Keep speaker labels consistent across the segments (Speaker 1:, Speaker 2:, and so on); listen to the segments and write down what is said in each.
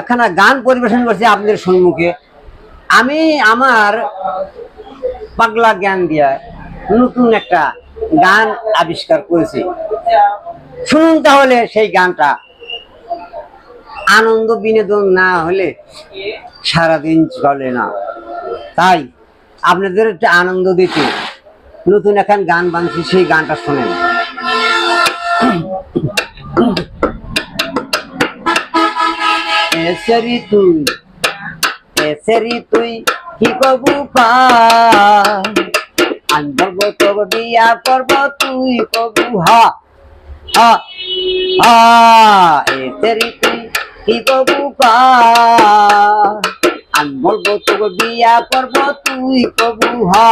Speaker 1: একখানা গান পরিবেশন করছি আপনাদের সম্মুখে। আমি আমার পাগলা জ্ঞান দিয়া নতুন একটা গান আবিষ্কার করেছি, শুনুন তাহলে সেই গানটা। আনন্দ বিনোদন না হলে সারাদিন চলে না, তাই আপনাদের একটা আনন্দ দিতে নতুন এখন গান বানছি, সেই গানটা শোনেন। এসেরি তুই, এসেরি তুই কি কবু পা, আমি বলবো তোকে বিয়া করবো তুই কবু হা হা হা। এসেরি তুই কি কবু পা, আমি বলবো তোকে বিয়া করবো তুই কবু হা।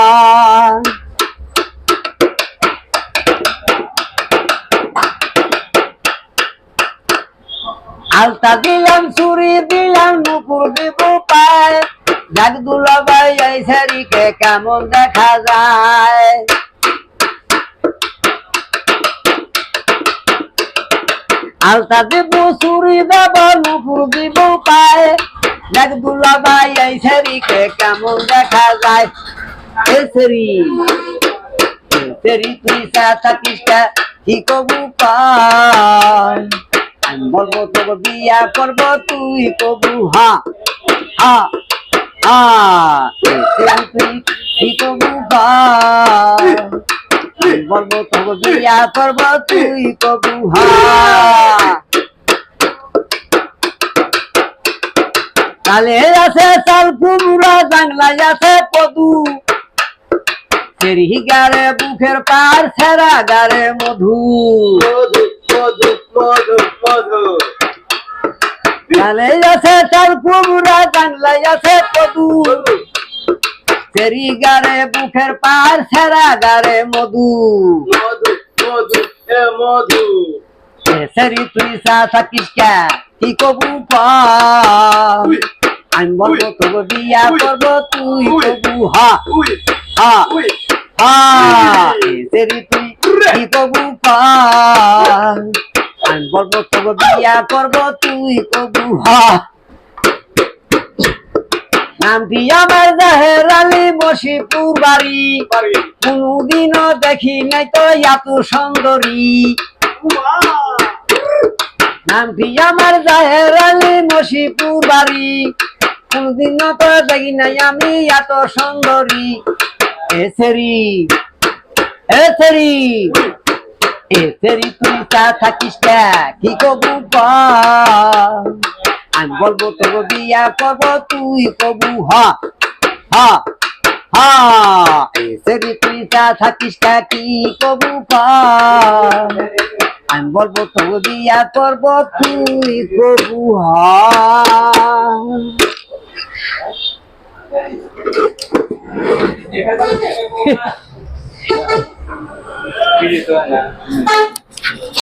Speaker 1: আলতা দিলাম চুরি দিলাম নুপুর দিব পায়, জাগ দুলাভাই এই শাড়িকে কেমন দেখা যায়। আলতা দিব চুরি দেব নুপুর দিব পায়, জাগ দুলাভাই এই শাড়িকে কেমন দেখা যায়। এ শাড়ি, শাড়ি তুই থাকিস কি কবু পায়, আমি বলবো তোকে বিয়া করবো তুই কবু হা হা হা। তুই কি কবু পায়, আমি বলবো তোকে বিয়া করবো তুই কবু হা। তালে আছে চাল কুমড়া, বাংলায় আছে পদু, সেরি গারে বুকের পার ছেড়া গারে মধু। গালে আছে চাল কুমড়া, বাংলায় আছে পদু, সেরি গারে বুকের পার ছেড়া গারে মধু। সেরি তুই চা থাকিস কি কবু পায়, আমি বলবো তোকে বিয়া করবো তুই কবু হা হা হা। সেরি তুই কি কবু পায়, আমি বলবো তোকে বিয়া করবো তুই কবু হা। নামটি আমার জাহের আলী, বসিপুর বাড়ি, কোনদিনও দেখি নাই তো এত সুন্দরী। নামটি আমার জাহের আলী, বসিপুর বাড়ি, কোনদিনও তো দেখি নাই আমি এত সুন্দরী। এসেরি, এসেরি, এসেরি তুই চা থাকিস কি কবু পায়, আমি বলবো তোকে বিয়া করবো তুই কবু হা হা হা। এসেরি তুই চা থাকিস কি কবু পায়, আমি বলবো তোকে বিয়া করবো তুই কবু হা।